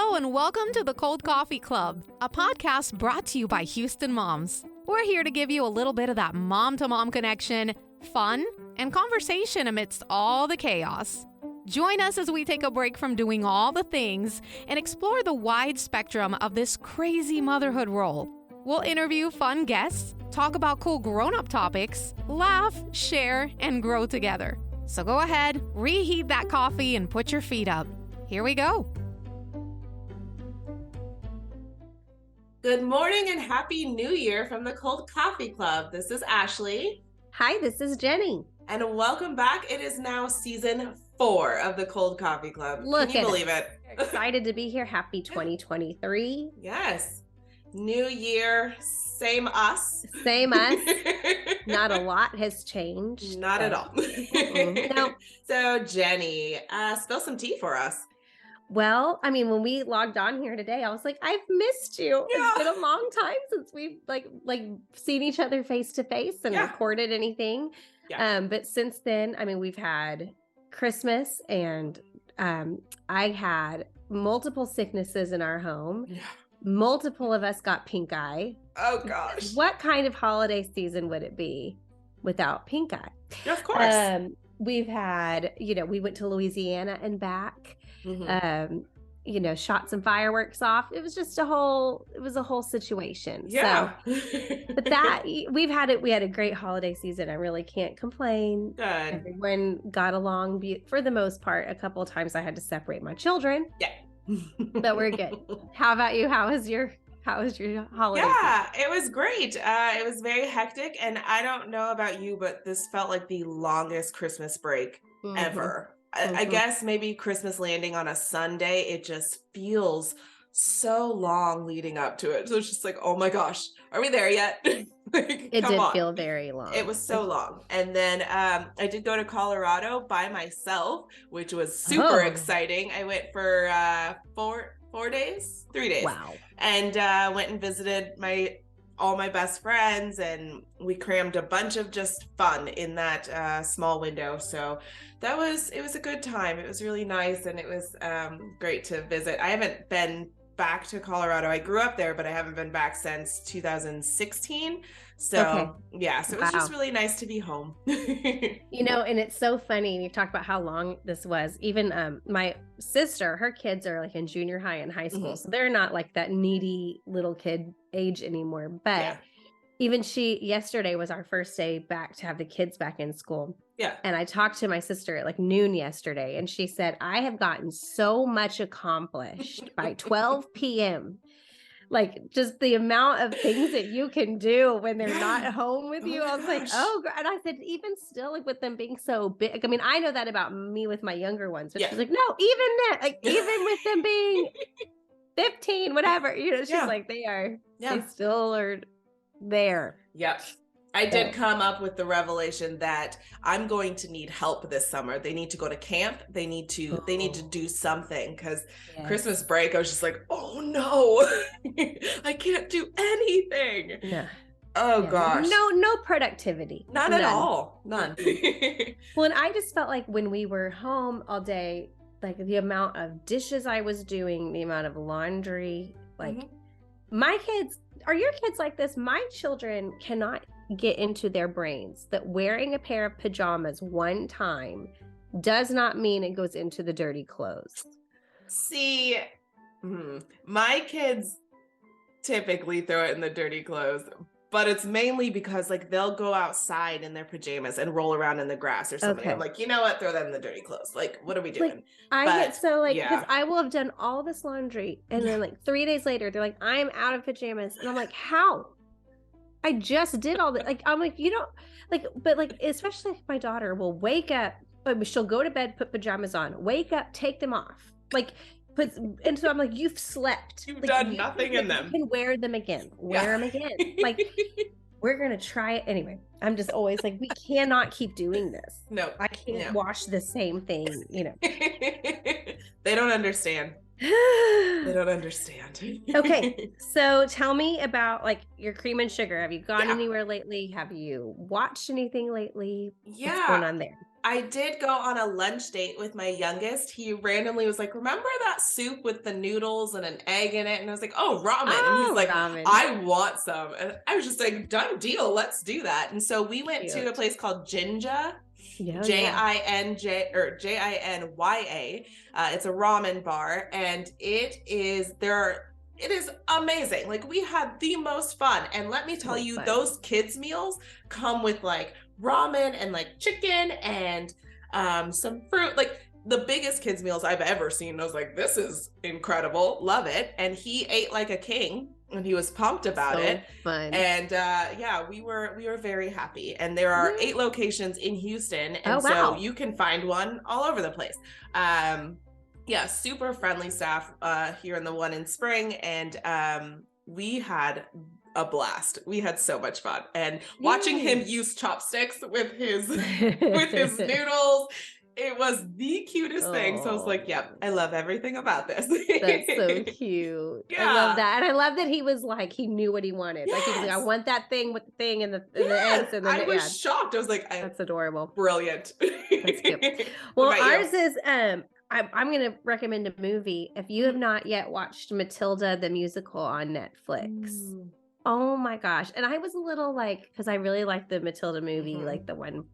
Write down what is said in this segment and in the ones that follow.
Hello and welcome to the Cold Coffee Club, a podcast brought to you by Houston Moms. We're here to give you a little bit of that mom-to-mom connection, fun, and conversation amidst all the chaos. Join us as we take a break from doing all the things and explore the wide spectrum of this crazy motherhood role. We'll interview fun guests, talk about cool grown-up topics, laugh, share, and grow together. So go ahead, reheat that coffee, and put your feet up. Here we go. Good morning and Happy New Year from the Cold Coffee Club. This is Ashley. Hi, this is Jenny. And welcome back. It is now season 4 of the Cold Coffee Club. Look, can you believe it? Excited to be here. Happy 2023. Yes. New year, same us. Same us. Not a lot has changed. Not at all. No. So Jenny, spill some tea for us. Well, I mean, when we logged on here today, I was like, I've missed you. Yeah. It's been a long time since we've like seen each other face to face and recorded anything. Yeah. But since then, I mean, we've had Christmas and I had multiple sicknesses in our home. Yeah. Multiple of us got pink eye. Oh gosh. What kind of holiday season would it be without pink eye? Yeah, of course. We've had, we went to Louisiana and back. Mm-hmm. Shot some fireworks off. It was just a whole situation. Yeah. So, but we had a great holiday season. I really can't complain. Good. Everyone got along for the most part. A couple of times I had to separate my children. Yeah. But we're good. How about you? How was your holiday? Yeah, it was great. It was very hectic. And I don't know about you, but this felt like the longest Christmas break ever. I guess maybe Christmas landing on a Sunday, it just feels so long leading up to it. So it's just like, oh my gosh, are we there yet? It did feel very long. It was so long. And then I did go to Colorado by myself, which was super exciting. I went for 3 days. Wow. And went and visited all my best friends, and we crammed a bunch of just fun in that small window. So it was a good time. It was really nice, and it was great to visit. I haven't been back to Colorado. I grew up there, but I haven't been back since 2016. So yeah, so it was just really nice to be home. And it's so funny. You talk about how long this was. Even my sister, her kids are like in junior high and high school. So they're not like that needy little kid age anymore. But even yesterday was our first day back to have the kids back in school. Yeah. And I talked to my sister at like noon yesterday, and she said, I have gotten so much accomplished by 12 p.m. Like just the amount of things that you can do when they're not home with you. I was like, oh, and I said, even still, like with them being so big. I mean, I know that about me with my younger ones, but she's like, no, even that, like even with them being 15, whatever, she's like, they still are there. Yep. I did come up with the revelation that I'm going to need help this summer. They need to go to camp. They need to do something, because Christmas break, I was just like, oh no, I can't do anything. Yeah. Oh gosh. No productivity. None at all. None. Well, and I just felt like when we were home all day, like the amount of dishes I was doing, the amount of laundry, like my kids, are your kids like this? My children cannot get into their brains that wearing a pair of pajamas one time does not mean it goes into the dirty clothes. See, my kids typically throw it in the dirty clothes, but it's mainly because like they'll go outside in their pajamas and roll around in the grass or something. I'm like, you know what? Throw that in the dirty clothes. Like, what are we doing? Because I will have done all this laundry, and then like 3 days later, they're like, I'm out of pajamas, and I'm like, how? I just did all that. Like, I'm like, you don't like, but like, especially if my daughter will wake up, she'll go to bed, put pajamas on, wake up, take them off. Like, and so I'm like, you've slept. You've like, done nothing in them. You can wear them again. Wear them again. Like, we're going to try it anyway. I'm just always like, we cannot keep doing this. No. I can't wash the same thing, They don't understand. They don't understand. Okay, so tell me about like your cream and sugar. Have you gone anywhere lately? Have you watched anything lately? Yeah. What's going on there? I did go on a lunch date with my youngest. He randomly was like, remember that soup with the noodles and an egg in it? And I was like, oh, ramen. And he's Oh, like, ramen. I want some. And I was just like, done deal. Let's do that. And so we went to a Cute. place called Jinja. Yeah, Jinja or Jinya. It's a ramen bar, and it is amazing. Like, we had the most fun. And let me tell So you, fun. those kids meals come with like ramen and like chicken and some fruit. Like, the biggest kids meals I've ever seen. I was like, this is incredible. Love it. And he ate like a king, and he was pumped about it. Fun. And yeah, we were very happy. And there are 8 locations in Houston, and wow. so you can find one all over the place. Yeah, super friendly staff here in the one in Spring, and we had a blast. We had so much fun, and watching him use chopsticks with his noodles, it was the cutest thing. So I was like, yep, I love everything about this. That's so cute. Yeah. I love that. And I love that he was like, he knew what he wanted. Yes. Like, he was like, I want that thing with the thing and the Yes. eggs. And then I was shocked. I was like, that's adorable. Brilliant. That's cute. Well, ours is, I'm going to recommend a movie. If you have not yet watched Matilda, the musical on Netflix. Oh my gosh. And I was a little like, because I really like the Matilda movie, like the one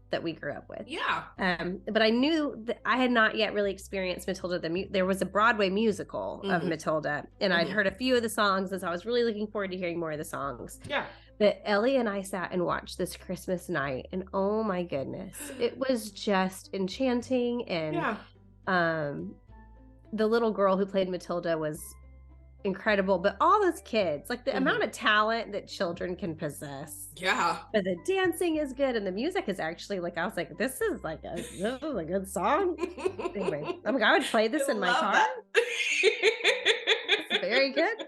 that we grew up with. Yeah. But I knew that I had not yet really experienced Matilda. There was a Broadway musical of Matilda, and I'd heard a few of the songs, and so I was really looking forward to hearing more of the songs. Yeah. But Ellie and I sat and watched this Christmas night, and oh my goodness, it was just enchanting. And the little girl who played Matilda was incredible, but all those kids, like the amount of talent that children can possess. Yeah. But the dancing is good, and the music is actually like, I was like, this is a good song. Anyway, I would play this in my car. It's very good.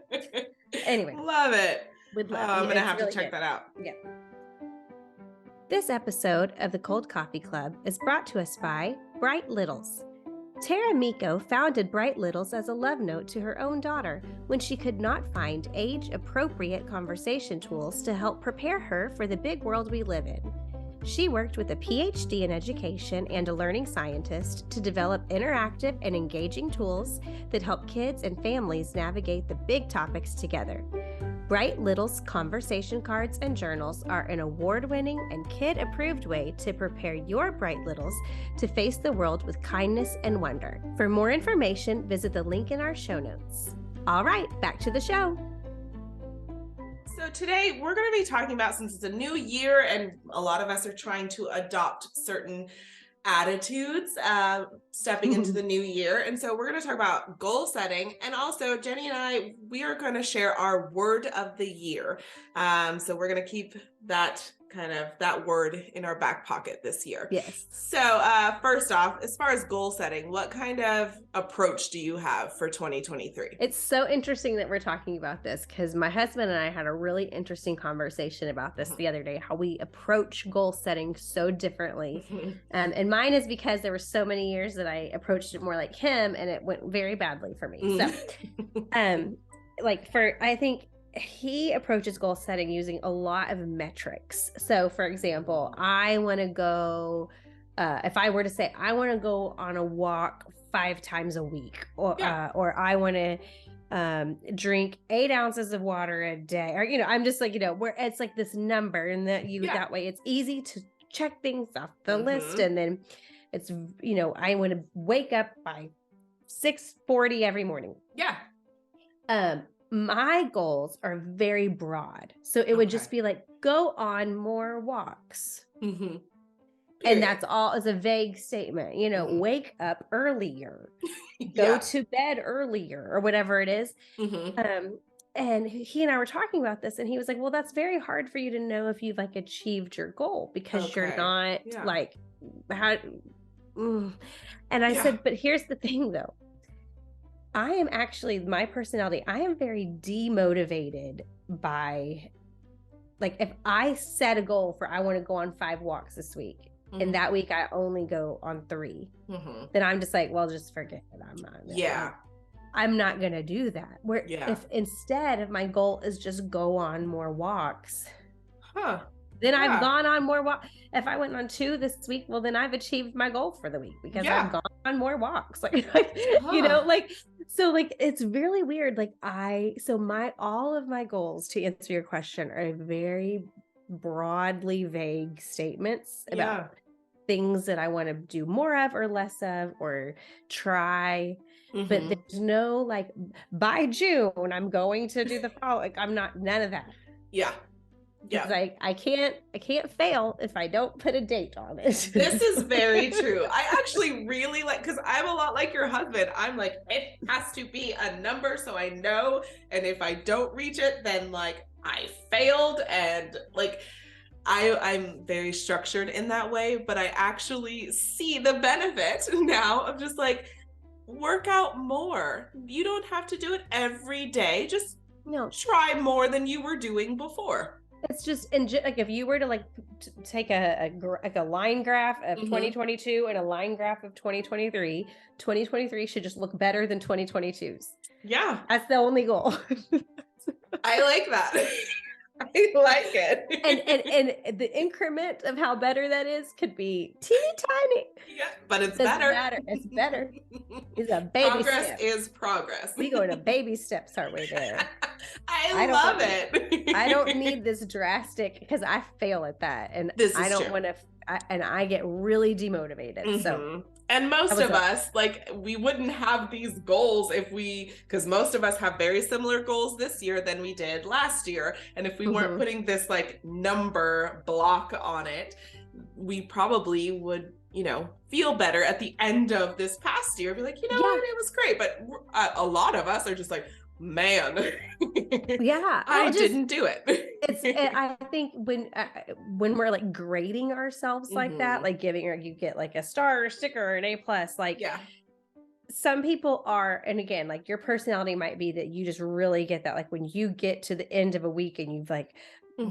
Anyway, love it. I'm gonna have really to check that out. Yeah. This episode of the Cold Coffee Club is brought to us by Bright Littles. Tara Miko founded Bright Littles as a love note to her own daughter when she could not find age-appropriate conversation tools to help prepare her for the big world we live in. She worked with a PhD in education and a learning scientist to develop interactive and engaging tools that help kids and families navigate the big topics together. Bright Littles conversation cards and journals are an award-winning and kid-approved way to prepare your Bright Littles to face the world with kindness and wonder. For more information, visit the link in our show notes. All right, back to the show. So today we're going to be talking about, since it's a new year and a lot of us are trying to adopt certain attitudes stepping into the new year. And so we're going to talk about goal setting, and also Jenny and I, we are going to share our word of the year. So we're going to keep that word in our back pocket this year. Yes. So first off, as far as goal setting, what kind of approach do you have for 2023? It's so interesting that we're talking about this, because my husband and I had a really interesting conversation about this the other day, how we approach goal setting so differently. And mine is because there were so many years that I approached it more like him, and it went very badly for me. So I think he approaches goal setting using a lot of metrics. So for example, I want to go, if I were to say, I want to go on a walk 5 times a week, or I want to drink 8 ounces of water a day, or, I'm just like, where it's like this number, and that way it's easy to check things off the list. And then it's, I want to wake up by 6:40 every morning. Yeah. My goals are very broad. So it would just be like, go on more walks. And that's all is a vague statement, wake up earlier, go to bed earlier, or whatever it is. And he and I were talking about this, and he was like, well, that's very hard for you to know if you've like achieved your goal, because you're not like, how, and I said, but here's the thing though. I am actually, my personality, I am very demotivated by, like, if I set a goal for, I want to go on 5 walks this week, and that week I only go on 3, then I'm just like, well, just forget it. I'm not. I'm not going to do that. If instead of my goal is just go on more walks, Then I've gone on more walks. If I went on 2 this week, well, then I've achieved my goal for the week because I've gone on more walks. Like, you know, like, so like, it's really weird. Like all of my goals, to answer your question, are very broadly vague statements about things that I want to do more of or less of or try. But there's no like, by June, I'm going to do the follow. Like, I'm not, none of that. Yeah. Because I can't fail if I don't put a date on it. This is very true. I actually really like, because I'm a lot like your husband. I'm like, it has to be a number so I know. And if I don't reach it, then like I failed. And like I'm very structured in that way, but I actually see the benefit now of just like work out more. You don't have to do it every day. Just try more than you were doing before. It's just like if you were to like take a line graph of 2022 and a line graph of 2023, 2023 should just look better than 2022's. Yeah. That's the only goal. I like that. I like it. And the increment of how better that is could be teeny tiny. Yeah, but it's better. It's better. It's a baby progress step. Is progress. We go to baby steps our way there. I love it. I don't need this drastic because I fail at that. And I don't want to, and I get really demotivated. So. And most of us, like, we wouldn't have these goals because most of us have very similar goals this year than we did last year. And if we weren't putting this like number block on it, we probably would, feel better at the end of this past year. Be like, what, it was great. But a lot of us are just like, man, I didn't do it. I think when we're like grading ourselves like that, like you get like a star or sticker or an A+, like some people are, and again, like your personality might be that you just really get that. Like when you get to the end of a week and you've like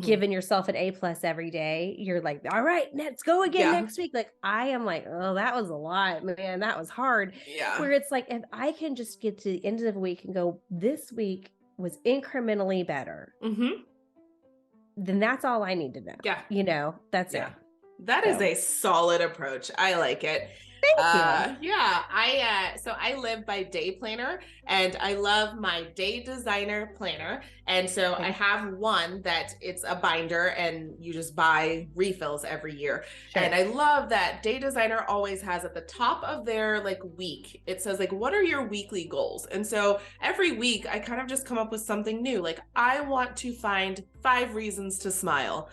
given yourself an A+ every day, you're like, all right, let's go again next week. Like I am like, oh, that was a lot, man. That was hard. Yeah. Where it's like, if I can just get to the end of the week and go, this week was incrementally better, then that's all I need to know. Yeah. That's it. That is a solid approach. I like it. Thank you. Yeah, I live by Day Planner, and I love my Day Designer planner. And so I have one that it's a binder and you just buy refills every year. Sure. And I love that Day Designer always has at the top of their like week, it says like, what are your weekly goals? And so every week I kind of just come up with something new. Like I want to find 5 reasons to smile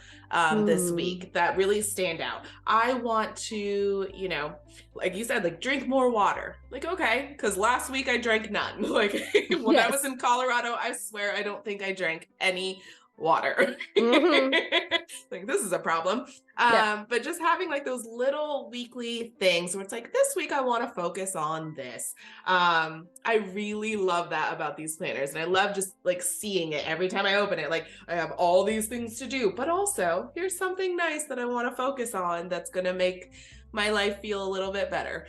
this week that really stand out. I want to, like you said, like drink more water. Like, okay, because last week I drank none. Like when I was in Colorado, I swear I don't think I drank any water. Like this is a problem. But just having like those little weekly things where it's like, this week I want to focus on this. I really love that about these planners. And I love just like seeing it every time I open it. Like I have all these things to do, but also here's something nice that I want to focus on that's going to make my life feel a little bit better.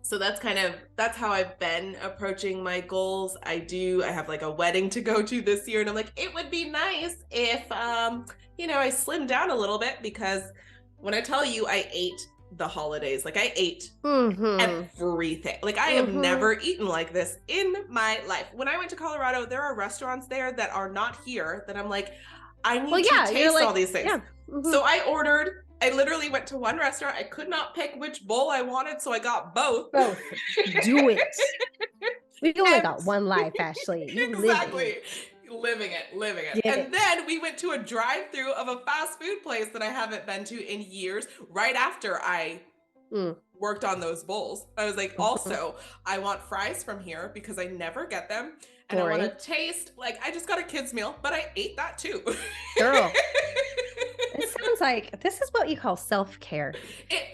So that's how I've been approaching my goals. I have like a wedding to go to this year, and I'm like, it would be nice if, I slimmed down a little bit, because when I tell you I ate the holidays, like I ate everything. Like I have never eaten like this in my life. When I went to Colorado, there are restaurants there that are not here that I'm like, I need to taste all these things. So I literally went to one restaurant. I could not pick which bowl I wanted, so I got both. Do it. We only got one life, Ashley. Exactly. Living it. And then we went to a drive-through of a fast food place that I haven't been to in years, right after I worked on those bowls. I was like, also, I want fries from here because I never get them. And I want to taste, like, I just got a kid's meal, but I ate that too. Girl. It sounds like this is what you call self-care.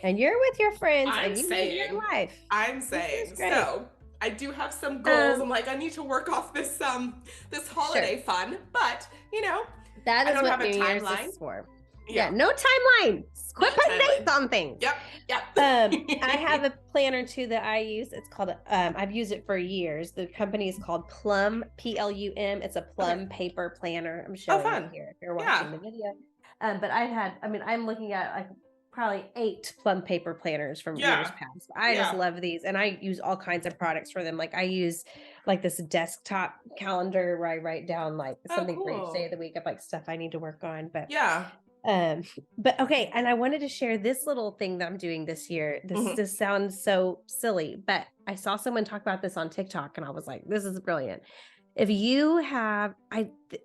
And you're with your friends and you live your life. I'm saying. So I do have some goals. I'm like, I need to work off this holiday fun, but that is I don't what have New a Year's timeline. is for. Yeah, no timeline. Quit putting dates on things. Yep. I have a planner too that I use. It's called, I've used it for years. The company is called Plum, Plum. It's a Plum Paper planner. I'm showing you here if you're watching the video. But I'm looking at like probably 8 Plum Paper planners from years past. I just love these, and I use all kinds of products for them. Like I use like this desktop calendar where I write down like something for each day of the week of like stuff I need to work on. But but okay, and I wanted to share this little thing that I'm doing this year. This sounds so silly, but I saw someone talk about this on TikTok, and I was like, this is brilliant. If you have,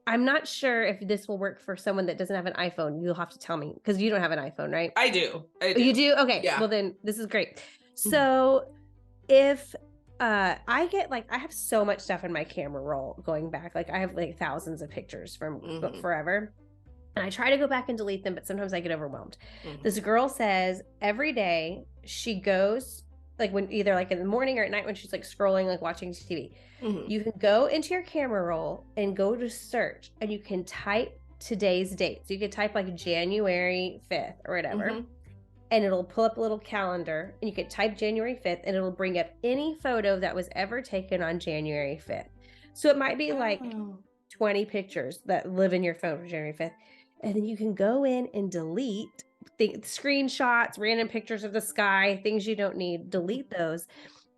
I'm not sure if this will work for someone that doesn't have an iPhone. You'll have to tell me, because you don't have an iPhone, right? I do. You do? Okay. Yeah. Well, then this is great. So if I get like, I have so much stuff in my camera roll going back. Like I have like thousands of pictures from forever. And I try to go back and delete them, but sometimes I get overwhelmed. This girl says every day she goes, like when either like in the morning or at night when she's like scrolling, like watching TV, you can go into your camera roll and go to search, and you can type today's date. So you could type like January 5th or whatever, and it'll pull up a little calendar, and you could type January 5th and it'll bring up any photo that was ever taken on January 5th. So it might be like 20 pictures that live in your phone for January 5th. And then you can go in and delete screenshots, random pictures of the sky, things you don't need, delete those.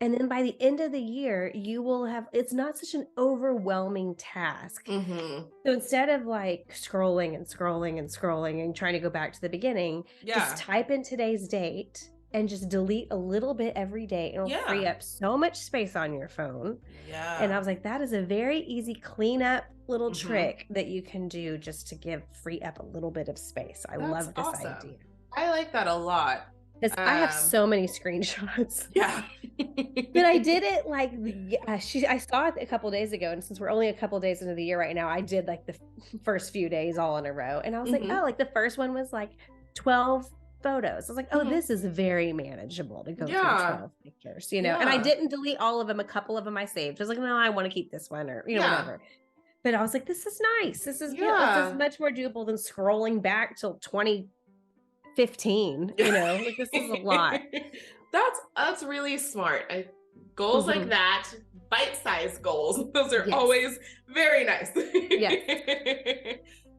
And then by the end of the year, you will have, it's not such an overwhelming task. So instead of like scrolling and trying to go back to the beginning, just type in today's date and just delete a little bit every day. It'll free up so much space on your phone. And I was like, that is a very easy cleanup little trick that you can do just to free up a little bit of space. I love this idea. I like that a lot. Because I have so many screenshots. But I did it like, I saw it a couple days ago. And since we're only a couple days into the year right now, I did like the first few days all in a row. And I was like, oh, like the first one was like 12 photos. I was like, oh, this is very manageable to go through 12 pictures, you know? And I didn't delete all of them. A couple of them I saved. I was like, no, I want to keep this one, or, you know, whatever. But I was like, this is nice. This is, this is much more doable than scrolling back till 2015, you know, like this is a lot. That's really smart. Goals like that, bite-sized goals. Those are always very nice.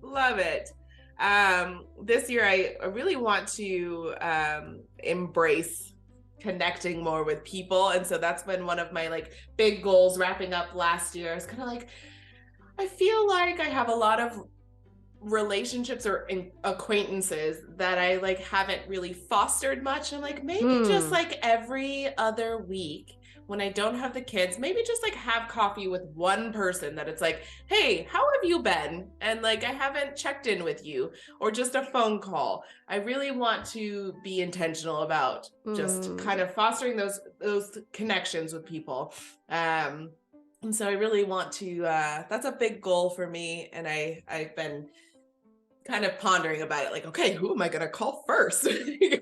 Love it. This year I really want to embrace connecting more with people, and so that's been one of my like big goals wrapping up last year. It's kind of like, I feel like I have a lot of relationships or acquaintances that I like haven't really fostered much. I'm like, maybe just like every other week when I don't have the kids, maybe just like have coffee with one person that it's like, hey, how have you been? And like, I haven't checked in with you, or just a phone call. I really want to be intentional about just kind of fostering those connections with people. And so I really want to, that's a big goal for me. And I've been kind of pondering about it. Like, okay, who am I going to call first?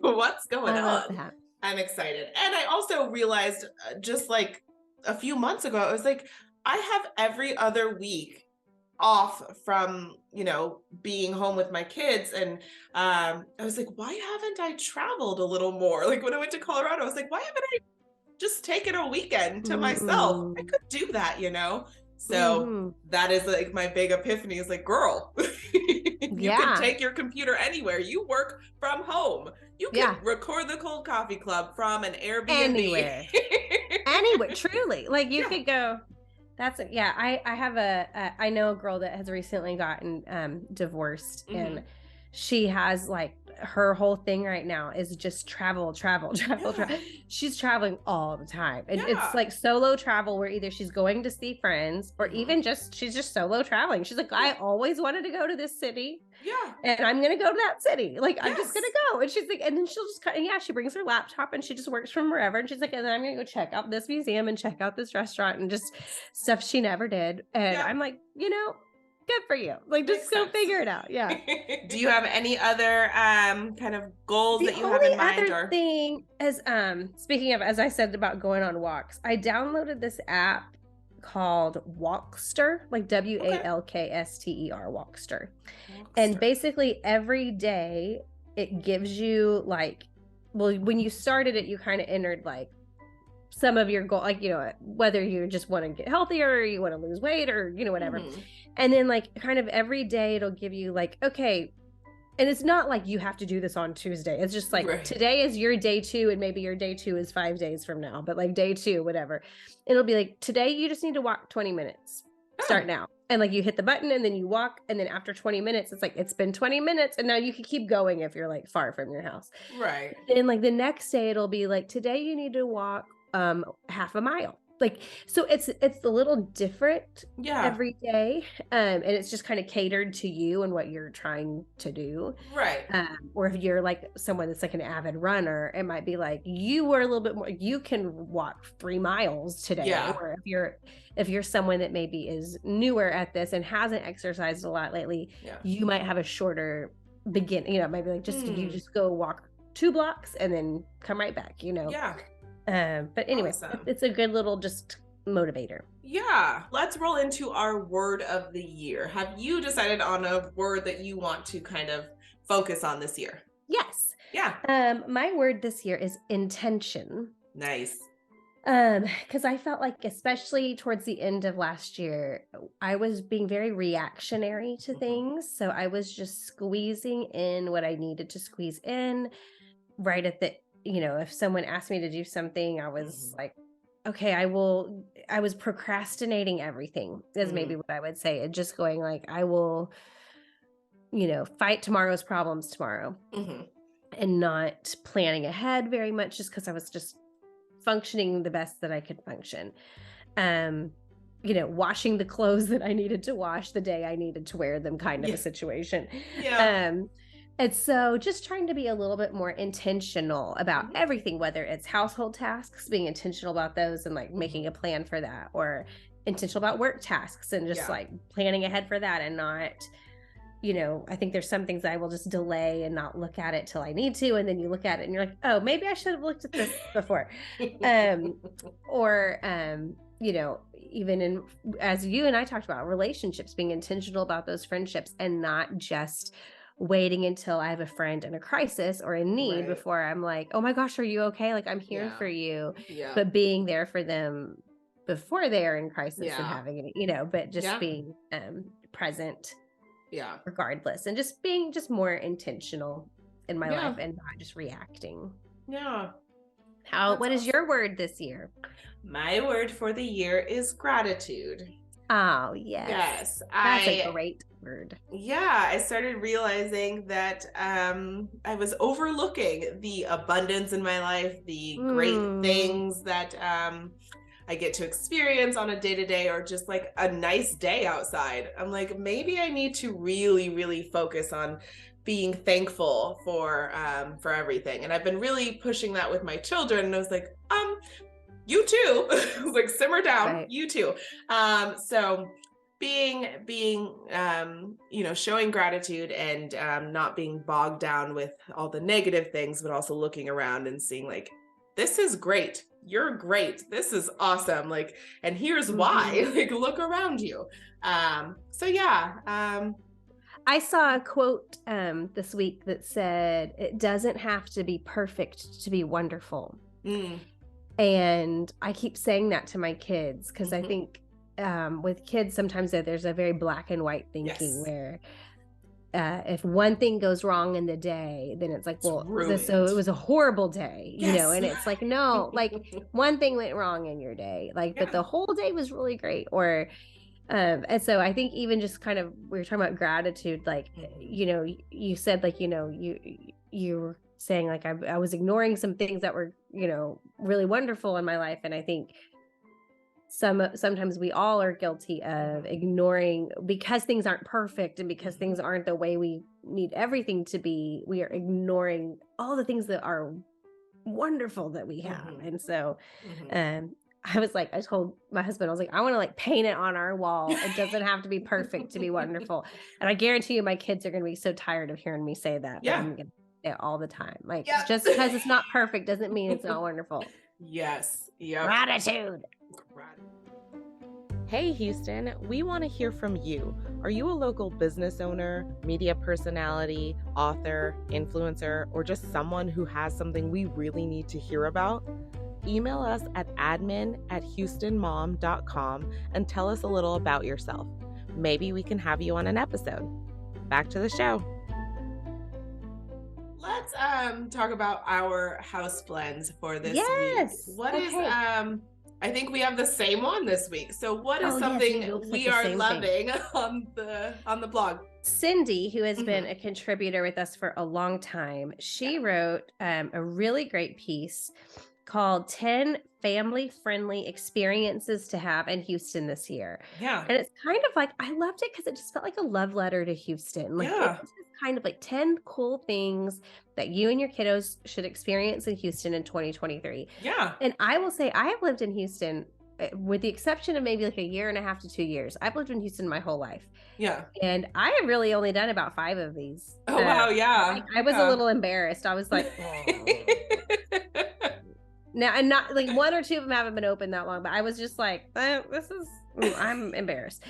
What's going on? I'm excited. And I also realized just like a few months ago, I was like, I have every other week off from, you know, being home with my kids. And I was like, why haven't I traveled a little more? Like when I went to Colorado, I was like, why haven't I just taken a weekend to myself? I could do that, you know? So that is like my big epiphany is like, girl, you can take your computer anywhere. You work from home. You can record the Cold Coffee Club from an Airbnb. Anywhere, truly. Like you could go, I have I know a girl that has recently gotten divorced, and she has like, her whole thing right now is just travel. She's traveling all the time. And it's like solo travel where either she's going to see friends or even she's just solo traveling. She's like, I always wanted to go to this city. And I'm going to go to that city. Like, I'm just going to go. And she's like, and then she'll just she brings her laptop and she just works from wherever. And she's like, and then I'm going to go check out this museum and check out this restaurant and just stuff she never did. And I'm like, you know, good for you. Like, just go figure it out. Do you have any other kind of goals that you have in mind? The other thing is, speaking of, as I said about going on walks, I downloaded this app called Walkster, like Walkster, Walkster. And basically every day it gives you like, well, when you started it, you kind of entered like some of your goal, like, you know, whether you just want to get healthier or you want to lose weight or, you know, whatever. And then like kind of every day it'll give you like, okay, And it's not like you have to do this on Tuesday. It's just like Right. today is your day 2 and maybe your day 2 is 5 days from now, but like day 2, whatever. It'll be like today you just need to walk 20 minutes. Start now. And like you hit the button and then you walk, and then after 20 minutes, it's like it's been 20 minutes and now you can keep going if you're like far from your house. Right. Then like the next day it'll be like today you need to walk half a mile. Like, so it's a little different every day. And it's just kind of catered to you and what you're trying to do. Right. Or if you're like someone that's like an avid runner, it might be like you were a little bit more, you can walk 3 miles today. Yeah. Or if you're someone that maybe is newer at this and hasn't exercised a lot lately, you might have a shorter maybe like you just go walk 2 blocks and then come right back, Yeah. But anyway, Awesome. It's a good little just motivator. Yeah. Let's roll into our word of the year. Have you decided on a word that you want to kind of focus on this year? Yes. Yeah. My word this year is intention. Nice. Because I felt like, especially towards the end of last year, I was being very reactionary to things. So I was just squeezing in what I needed to squeeze in right at the, if someone asked me to do something, I was like, okay, I was procrastinating everything is maybe what I would say. And just going like, I will, fight tomorrow's problems tomorrow and not planning ahead very much just because I was just functioning the best that I could function. Washing the clothes that I needed to wash the day I needed to wear them kind of a situation. And so just trying to be a little bit more intentional about everything, whether it's household tasks, being intentional about those and like making a plan for that, or intentional about work tasks and just like planning ahead for that and not, I think there's some things I will just delay and not look at it till I need to. And then you look at it and you're like, oh, maybe I should have looked at this before. Even as you and I talked about relationships, being intentional about those friendships and not just waiting until I have a friend in a crisis or a need before I'm like, oh my gosh, are you okay? Like I'm here for you, but being there for them before they're in crisis and having it, but just being present regardless, and just being more intentional in my life and not just reacting. What is your word this year? My word for the year is gratitude. Oh, yes. That's a great word. Yeah, I started realizing that I was overlooking the abundance in my life, the great things that I get to experience on a day-to-day, or just like a nice day outside. I'm like, maybe I need to really, really focus on being thankful for everything. And I've been really pushing that with my children. And I was like, you too. I was like, simmer down, you too. So being showing gratitude and not being bogged down with all the negative things, but also looking around and seeing like, this is great. You're great. This is awesome. Like, and here's why. Like, look around you. I saw a quote this week that said, it doesn't have to be perfect to be wonderful. And I keep saying that to my kids because I think with kids, sometimes there's a very black and white thinking where if one thing goes wrong in the day, then it's like, so it was a horrible day, and it's like, no, like one thing went wrong in your day, like, but the whole day was really great. Or and so I think even just kind of, we were talking about gratitude, like, you said, like, you were saying like, I was ignoring some things that were, really wonderful in my life. And I think sometimes we all are guilty of ignoring, because things aren't perfect and because things aren't the way we need everything to be, we are ignoring all the things that are wonderful that we have. And so I told my husband, I was like, I want to like paint it on our wall. It doesn't have to be perfect to be wonderful. And I guarantee you my kids are going to be so tired of hearing me say that. But I'm going to say it all the time. Like, just because it's not perfect doesn't mean it's not wonderful. Yes. Yep. Gratitude. Hey Houston, we want to hear from you. Are you a local business owner, media personality, author, influencer, or just someone who has something we really need to hear about? Email us at admin@houstonmom.com and tell us a little about yourself. Maybe we can have you on an episode. Back to the show. let's talk about our house blends for this Yes. week. What is Okay. I think we have the same one this week. So what is Oh, yes, something it looks like we the are same thing. loving on the blog? Cindy, who has been Mhm. a contributor with us for a long time, she wrote a really great piece called 10 Family Friendly Experiences to Have in Houston this year. Yeah. And it's kind of like, I loved it because it just felt like a love letter to Houston. Like, Yeah. it's just kind of like 10 cool things that you and your kiddos should experience in Houston in 2023. Yeah. And I will say, I have lived in Houston with the exception of maybe like a year and a half to 2 years. I've lived in Houston my whole life. Yeah. And I have really only done about 5 of these. Oh, wow. Yeah. I was a Yeah. little embarrassed. I was like, now, and not like 1 or 2 of them haven't been open that long, but I was just like, I'm embarrassed.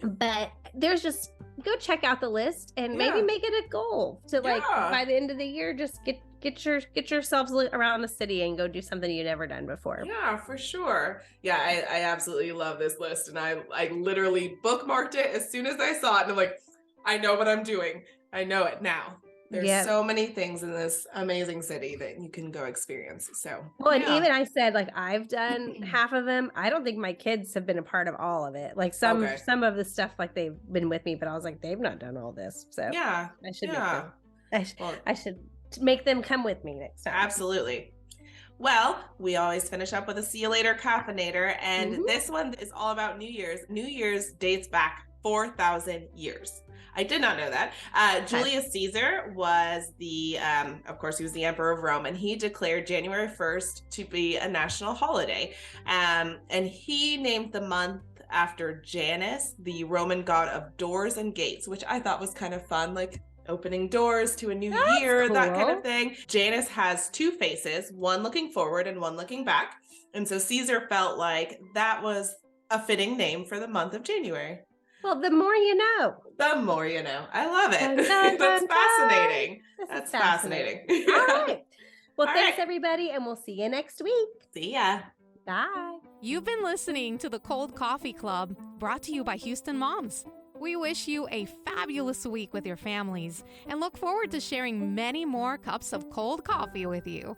But there's just, go check out the list and maybe Yeah. make it a goal to like Yeah. by the end of the year, just get yourselves around the city and go do something you've never done before. Yeah, for sure. Yeah, I absolutely love this list. And I literally bookmarked it as soon as I saw it. And I'm like, I know what I'm doing. I know it now. There's Yep. so many things in this amazing city that you can go experience. So, Well, and yeah. even I said, like, I've done half of them. I don't think my kids have been a part of all of it. Like some of the stuff, like they've been with me, but I was like, they've not done all this. So Yeah. I should Yeah. make them. Well, I should make them come with me next time. absolutely. Well, we always finish up with a see you later caffeinator, and Mhm. this one is all about New Year's. New Year's dates back 4,000 years. I did not know that. Julius Caesar was of course, he was the emperor of Rome, and he declared January 1st to be a national holiday. And he named the month after Janus, the Roman god of doors and gates, which I thought was kind of fun, like opening doors to a new year, that kind cool. of thing. Janus has 2 faces, one looking forward and one looking back. And so Caesar felt like that was a fitting name for the month of January. Well, the more you know. The more you know. I love it. Dun, dun, That's dun, fascinating. This That's is fascinating. fascinating. All right. Well, All thanks right. everybody, and we'll see you next week. See ya. Bye. You've been listening to the Cold Coffee Club, brought to you by Houston Moms. We wish you a fabulous week with your families and look forward to sharing many more cups of cold coffee with you.